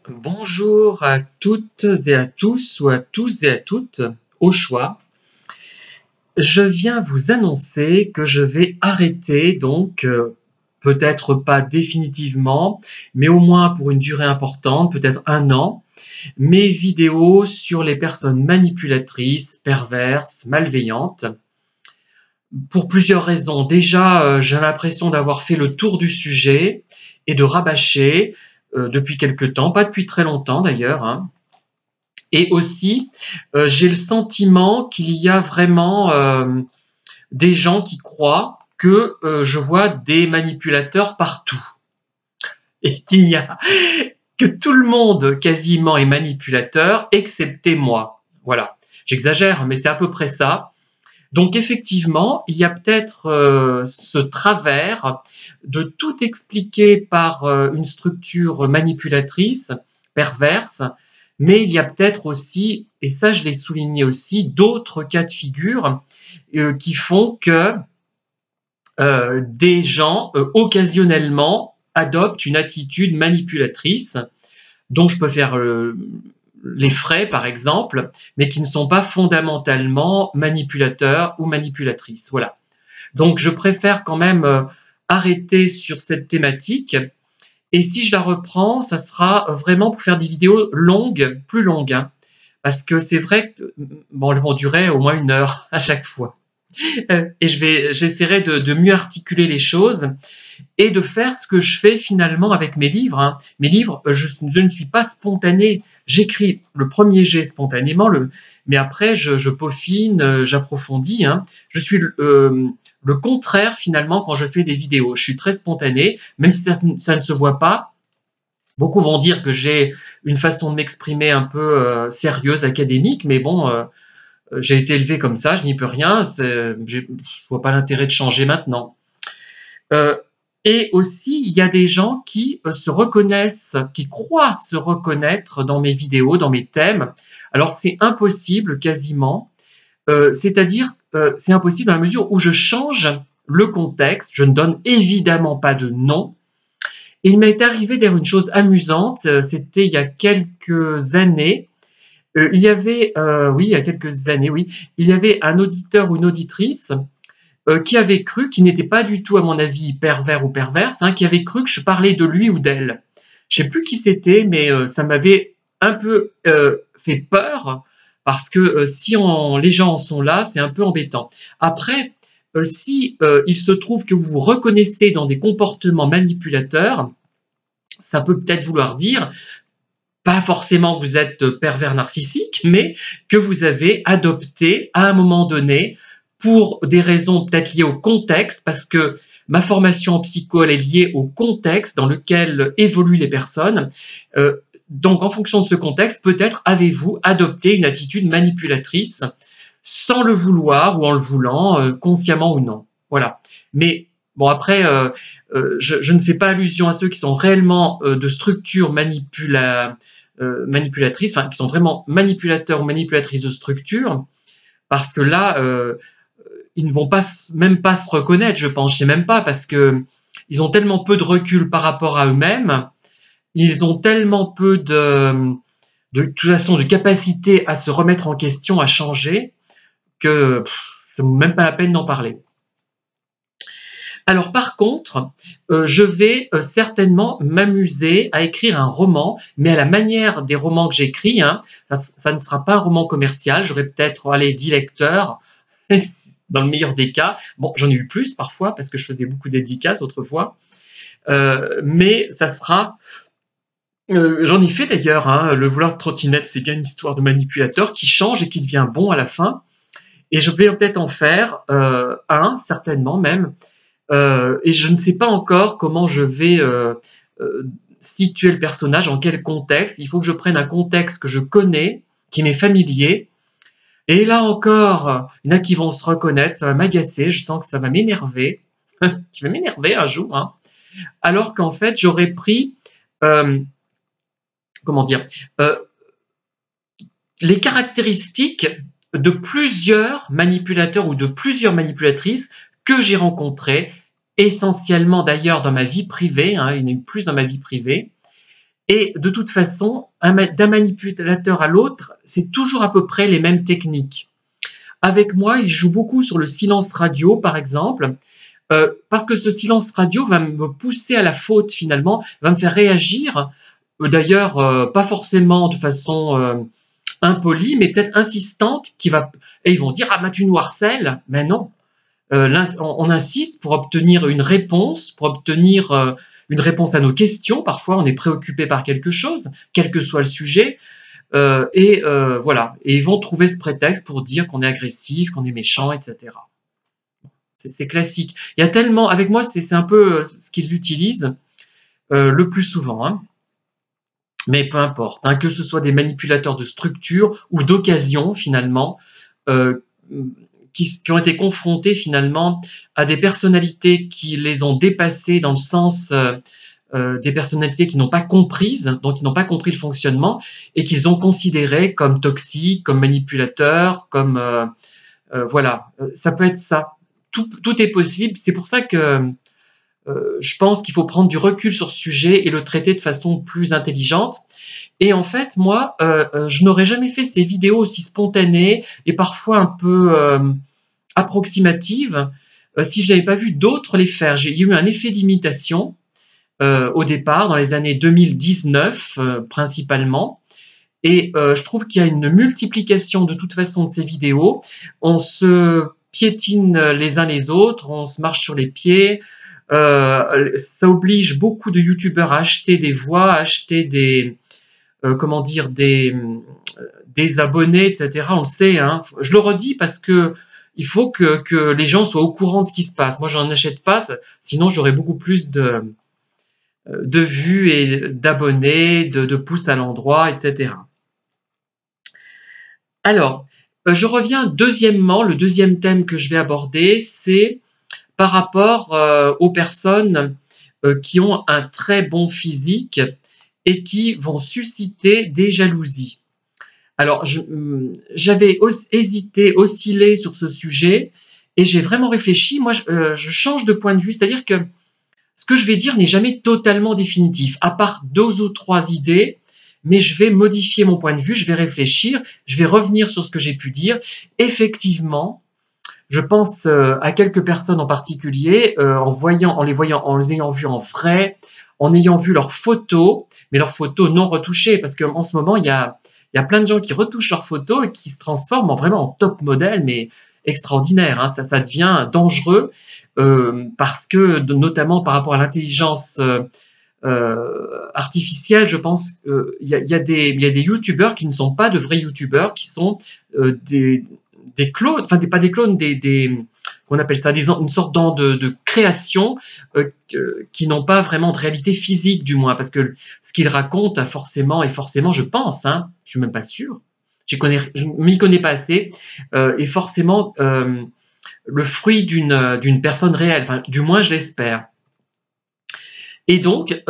Bonjour à toutes et à tous, ou à tous et à toutes, au choix. Je viens vous annoncer que je vais arrêter peut-être pas définitivement, mais au moins pour une durée importante, peut-être 1 an, mes vidéos sur les personnes manipulatrices, perverses, malveillantes, pour plusieurs raisons. Déjà, j'ai l'impression d'avoir fait le tour du sujet et de rabâcher, depuis quelque temps, pas depuis très longtemps d'ailleurs, hein. Et aussi, j'ai le sentiment qu'il y a vraiment des gens qui croient que je vois des manipulateurs partout et qu'il n'y a que tout le monde quasiment est manipulateur, excepté moi. Voilà, j'exagère, mais c'est à peu près ça. Donc effectivement, il y a peut-être ce travers de tout expliquer par une structure manipulatrice, perverse, mais il y a peut-être aussi, et ça je l'ai souligné aussi, d'autres cas de figure qui font que des gens occasionnellement adoptent une attitude manipulatrice dont je peux faire les frais, par exemple, mais qui ne sont pas fondamentalement manipulateurs ou manipulatrices. Voilà. Donc, je préfère quand même arrêter sur cette thématique. Et si je la reprends, ça sera vraiment pour faire des vidéos longues, plus longues, hein, parce que c'est vrai que bon, elles vont durer au moins 1 heure à chaque fois. Et j'essaierai de mieux articuler les choses et de faire ce que je fais finalement avec mes livres, hein. Mes livres, je ne suis pas spontané. J'écris le premier jet spontanément, mais après je peaufine, j'approfondis, hein. Je suis le contraire finalement quand je fais des vidéos. Je suis très spontané, même si ça ne se voit pas. Beaucoup vont dire que j'ai une façon de m'exprimer un peu sérieuse, académique, mais bon, j'ai été élevé comme ça, je n'y peux rien. Je vois pas l'intérêt de changer maintenant. Euh, et aussi, il y a des gens qui se reconnaissent, qui croient se reconnaître dans mes vidéos, dans mes thèmes. Alors c'est impossible quasiment, c'est-à-dire c'est impossible dans la mesure où je change le contexte, je ne donne évidemment pas de nom. Et il m'est arrivé d'ailleurs une chose amusante, c'était il y a quelques années, il y avait, oui, il y a quelques années, oui, il y avait un auditeur ou une auditrice qui avait cru, qui n'était pas du tout à mon avis pervers ou perverse, hein, qui avait cru que je parlais de lui ou d'elle. Je ne sais plus qui c'était, mais ça m'avait un peu fait peur, parce que si les gens sont là, c'est un peu embêtant. Après, si il se trouve que vous vous reconnaissez dans des comportements manipulateurs, ça peut peut-être vouloir dire pas forcément que vous êtes pervers narcissique, mais que vous avez adopté à un moment donné, pour des raisons peut-être liées au contexte, parce que ma formation en psycho, elle est liée au contexte dans lequel évoluent les personnes. Donc, en fonction de ce contexte, peut-être avez-vous adopté une attitude manipulatrice sans le vouloir ou en le voulant, consciemment ou non. Voilà. Mais bon, après, je ne fais pas allusion à ceux qui sont réellement de structure manipulatrices, enfin, qui sont vraiment manipulateurs ou manipulatrices de structure, parce que là, ils ne vont pas, même pas se reconnaître, je pense. Je sais même pas, parce que ils ont tellement peu de recul par rapport à eux-mêmes, ils ont tellement peu de toute façon de capacité à se remettre en question, à changer, que ça ne vaut même pas la peine d'en parler. Alors par contre, je vais certainement m'amuser à écrire un roman, mais à la manière des romans que j'écris, hein. Ça ne sera pas un roman commercial, j'aurai peut-être 10 lecteurs, dans le meilleur des cas. Bon, j'en ai eu plus parfois, parce que je faisais beaucoup de dédicaces autrefois, mais ça sera... j'en ai fait d'ailleurs, hein, le voleur de trottinette, c'est bien une histoire de manipulateur qui change et qui devient bon à la fin, et je vais peut-être en faire un, certainement même, et je ne sais pas encore comment je vais situer le personnage, en quel contexte. Il faut que je prenne un contexte que je connais, qui m'est familier. Et là encore, il y en a qui vont se reconnaître, ça va m'agacer, je sens que ça va m'énerver. Je vais m'énerver un jour, hein. Alors qu'en fait, j'aurais pris, euh, comment dire, euh, les caractéristiques de plusieurs manipulateurs ou de plusieurs manipulatrices que j'ai rencontrés, essentiellement d'ailleurs dans ma vie privée, hein, il y en a eu plus dans ma vie privée, Et de toute façon, d'un manipulateur à l'autre, c'est toujours à peu près les mêmes techniques. Avec moi, il joue beaucoup sur le silence radio, par exemple, parce que ce silence radio va me pousser à la faute finalement, va me faire réagir, d'ailleurs pas forcément de façon impolie, mais peut-être insistante, et ils vont dire ah bah tu nous harcèles, mais non, on insiste pour obtenir une réponse, une réponse à nos questions. Parfois, on est préoccupé par quelque chose, quel que soit le sujet, voilà. Et ils vont trouver ce prétexte pour dire qu'on est agressif, qu'on est méchant, etc. C'est classique. Il y a tellement, avec moi, c'est un peu ce qu'ils utilisent le plus souvent, hein. Mais peu importe, hein, que ce soit des manipulateurs de structure ou d'occasion, finalement, euh, qui ont été confrontés finalement à des personnalités qui les ont dépassés dans le sens des personnalités qui n'ont pas comprises, donc qui n'ont pas compris le fonctionnement et qu'ils ont considéré comme toxiques, comme manipulateurs, comme voilà, ça peut être ça. Tout est possible. C'est pour ça que je pense qu'il faut prendre du recul sur ce sujet et le traiter de façon plus intelligente. Et en fait, moi, je n'aurais jamais fait ces vidéos aussi spontanées et parfois un peu approximatives si je n'avais pas vu d'autres les faire. Il y a eu un effet d'imitation au départ, dans les années 2019 principalement. Et je trouve qu'il y a une multiplication de toute façon de ces vidéos. On se piétine les uns les autres, on se marche sur les pieds. Ça oblige beaucoup de youtubeurs à acheter des voix, à acheter comment dire, des abonnés, etc. On le sait, hein. Je le redis parce que il faut que les gens soient au courant de ce qui se passe. Moi, j'en achète pas, sinon j'aurais beaucoup plus de vues et d'abonnés, de pouces à l'endroit, etc. Alors, je reviens deuxièmement, le deuxième thème que je vais aborder, c'est par rapport aux personnes qui ont un très bon physique et qui vont susciter des jalousies. Alors, j'avais hésité, oscillé sur ce sujet et j'ai vraiment réfléchi. Moi, je change de point de vue, c'est-à-dire que ce que je vais dire n'est jamais totalement définitif, à part 2 ou 3 idées, mais je vais modifier mon point de vue, je vais réfléchir, je vais revenir sur ce que j'ai pu dire. Effectivement, je pense à quelques personnes en particulier, en les ayant vues en vrai, en ayant vu leurs photos, mais leurs photos non retouchées, parce qu'en ce moment, il y a plein de gens qui retouchent leurs photos et qui se transforment vraiment en top modèle, mais extraordinaire, hein. Ça devient dangereux parce que, notamment par rapport à l'intelligence artificielle, je pense qu'il y a des youtubeurs qui ne sont pas de vrais youtubeurs, qui sont des clones, enfin pas des clones, qu'on appelle ça, une sorte de création qui n'ont pas vraiment de réalité physique, du moins, parce que ce qu'ils racontent a forcément, je pense, hein, je suis même pas sûr, je m'y connais pas assez, est forcément le fruit d'une personne réelle, enfin, du moins je l'espère. Et donc,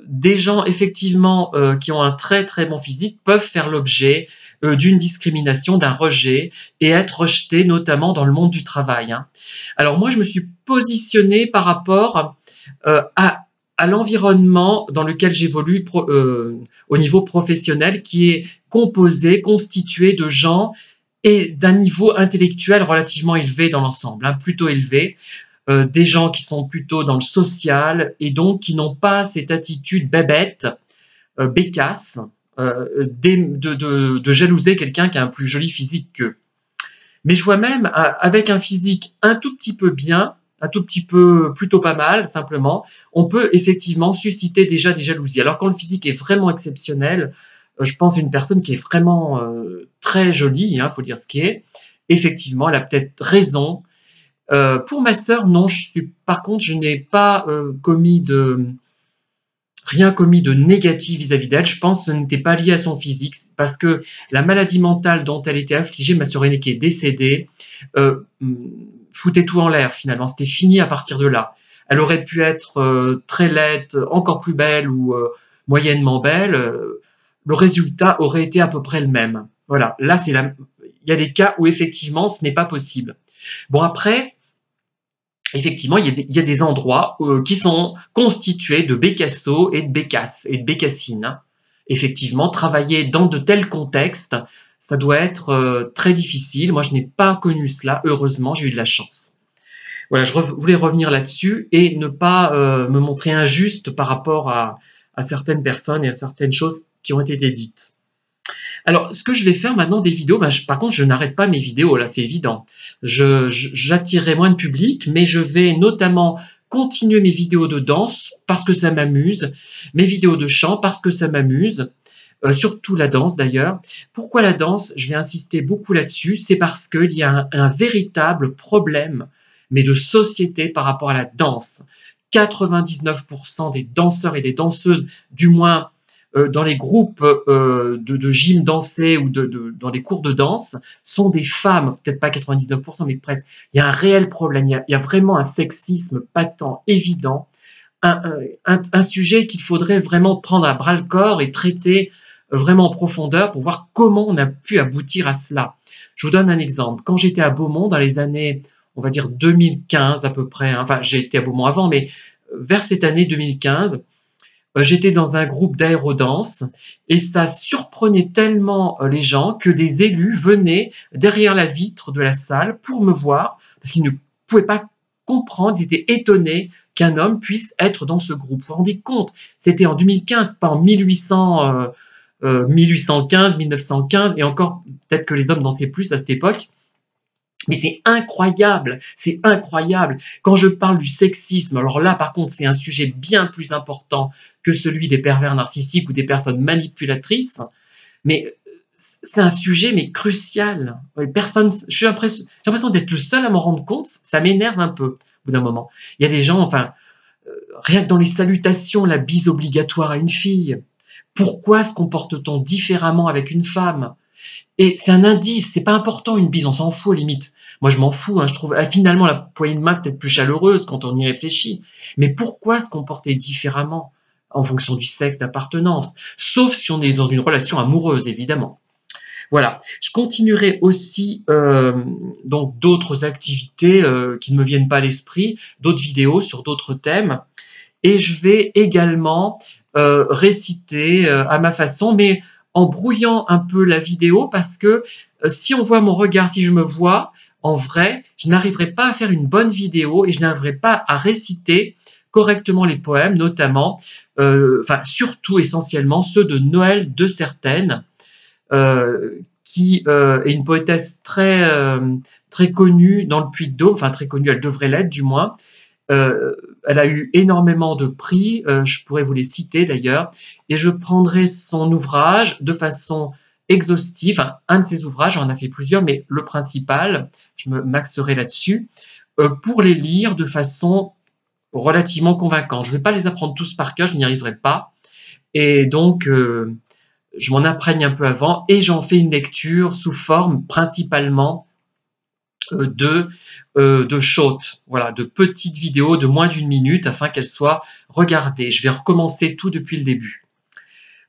des gens effectivement qui ont un très très bon physique peuvent faire l'objet d'une discrimination, d'un rejet et être rejetés notamment dans le monde du travail, hein. Alors moi, je me suis positionnée par rapport à l'environnement dans lequel j'évolue au niveau professionnel, qui est constitué de gens et d'un niveau intellectuel relativement élevé dans l'ensemble, hein, plutôt élevé. Des gens qui sont plutôt dans le social et donc qui n'ont pas cette attitude bébête, bécasse, de jalouser quelqu'un qui a un plus joli physique qu'eux. Mais je vois même avec un physique un tout petit peu bien, un tout petit peu plutôt pas mal simplement, on peut effectivement susciter déjà des jalousies. Alors quand le physique est vraiment exceptionnel, je pense à une personne qui est vraiment très jolie, hein, faut dire ce qui est, effectivement, elle a peut-être raison. Pour ma sœur, non, par contre, je n'ai pas rien commis de négatif vis-à-vis d'elle. Je pense que ce n'était pas lié à son physique, parce que la maladie mentale dont elle était affligée, ma sœur aînée qui est décédée, foutait tout en l'air finalement. C'était fini à partir de là. Elle aurait pu être très laide, encore plus belle ou moyennement belle. Le résultat aurait été à peu près le même. Voilà. Là, il y a des cas où effectivement, ce n'est pas possible. Bon, après, effectivement, il y a des endroits qui sont constitués de bécassos et de bécasses et de bécassines, hein. Effectivement, travailler dans de tels contextes, ça doit être très difficile. Moi, je n'ai pas connu cela. Heureusement, j'ai eu de la chance. Voilà, je voulais revenir là-dessus et ne pas me montrer injuste par rapport à certaines personnes et à certaines choses qui ont été dites. Alors, ce que je vais faire maintenant des vidéos, ben, par contre, je n'arrête pas mes vidéos, là, c'est évident. J'attirerai moins de public, mais je vais notamment continuer mes vidéos de danse parce que ça m'amuse, mes vidéos de chant parce que ça m'amuse, surtout la danse d'ailleurs. Pourquoi la danse? Je vais insister beaucoup là-dessus, c'est parce qu'il y a un véritable problème, mais de société par rapport à la danse. 99% des danseurs et des danseuses, du moins dans les groupes de gym dansé ou dans les cours de danse, sont des femmes, peut-être pas 99%, mais presque. Il y a un réel problème, il y a vraiment un sexisme patent, évident, un sujet qu'il faudrait vraiment prendre à bras-le-corps et traiter vraiment en profondeur pour voir comment on a pu aboutir à cela. Je vous donne un exemple. Quand j'étais à Beaumont, dans les années, on va dire 2015 à peu près, hein, enfin j'ai été à Beaumont avant, mais vers cette année 2015, j'étais dans un groupe d'aérodance et ça surprenait tellement les gens que des élus venaient derrière la vitre de la salle pour me voir parce qu'ils ne pouvaient pas comprendre, ils étaient étonnés qu'un homme puisse être dans ce groupe. Vous vous rendez compte? C'était en 2015, pas en 1815, 1915, et encore, peut-être que les hommes dansaient plus à cette époque. Mais c'est incroyable, c'est incroyable. Quand je parle du sexisme, alors là, par contre, c'est un sujet bien plus important que celui des pervers narcissiques ou des personnes manipulatrices, mais c'est un sujet mais crucial. Personne, j'ai l'impression d'être le seul à m'en rendre compte, ça m'énerve un peu au bout d'un moment. Il y a des gens, enfin, rien que dans les salutations, la bise obligatoire à une fille. Pourquoi se comporte-t-on différemment avec une femme? Et c'est un indice, c'est pas important une bise, on s'en fout à la limite. Moi je m'en fous, hein, je trouve finalement la poignée de main peut-être plus chaleureuse quand on y réfléchit. Mais pourquoi se comporter différemment en fonction du sexe d'appartenance? Sauf si on est dans une relation amoureuse, évidemment. Voilà, je continuerai aussi donc d'autres activités qui ne me viennent pas à l'esprit, d'autres vidéos sur d'autres thèmes. Et je vais également réciter à ma façon, mais en brouillant un peu la vidéo parce que si on voit mon regard, si je me vois en vrai, je n'arriverai pas à faire une bonne vidéo et je n'arriverai pas à réciter correctement les poèmes, notamment, enfin surtout essentiellement ceux de Noël de Certaine, qui est une poétesse très connue dans le Puy-de-Dôme, enfin très connue, elle devrait l'être du moins. Elle a eu énormément de prix, je pourrais vous les citer d'ailleurs, et je prendrai son ouvrage de façon exhaustive, enfin, un de ses ouvrages, j'en ai fait plusieurs, mais le principal, je m'axerai là-dessus, pour les lire de façon relativement convaincante. Je ne vais pas les apprendre tous par cœur, je n'y arriverai pas, et donc je m'en imprègne un peu avant, et j'en fais une lecture sous forme principalement de shorts, voilà, de petites vidéos de moins d'une minute afin qu'elles soient regardées. Je vais recommencer tout depuis le début.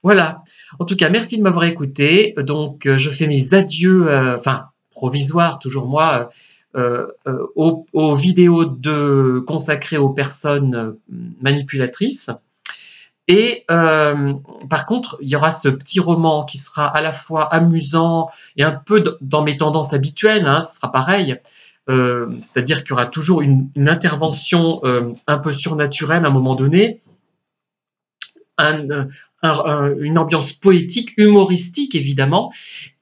Voilà. En tout cas, merci de m'avoir écouté. Donc, je fais mes adieux, enfin, provisoires, toujours moi, aux vidéos consacrées aux personnes manipulatrices. Et par contre, il y aura ce petit roman qui sera à la fois amusant et un peu dans mes tendances habituelles, hein, ce sera pareil. C'est-à-dire qu'il y aura toujours une intervention un peu surnaturelle à un moment donné, une ambiance poétique, humoristique évidemment,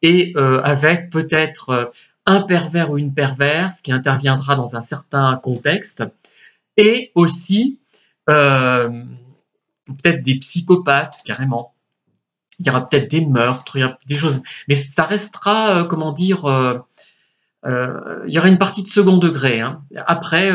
et avec peut-être un pervers ou une perverse qui interviendra dans un certain contexte, et aussi peut-être des psychopathes carrément. Il y aura peut-être des meurtres, il y aura des choses, mais ça restera, comment dire, il y aura une partie de second degré, hein. Après,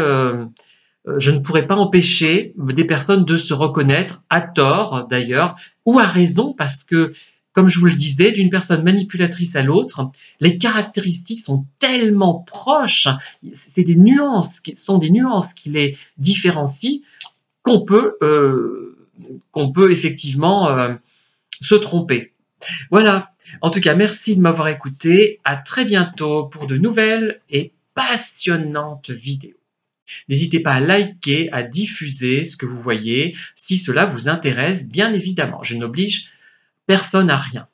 je ne pourrais pas empêcher des personnes de se reconnaître, à tort d'ailleurs, ou à raison, parce que, comme je vous le disais, d'une personne manipulatrice à l'autre, les caractéristiques sont tellement proches, c'est des nuances, sont des nuances qui les différencient, qu'on peut effectivement se tromper. Voilà. En tout cas, merci de m'avoir écouté. À très bientôt pour de nouvelles et passionnantes vidéos. N'hésitez pas à liker, à diffuser ce que vous voyez, si cela vous intéresse, bien évidemment. Je n'oblige personne à rien.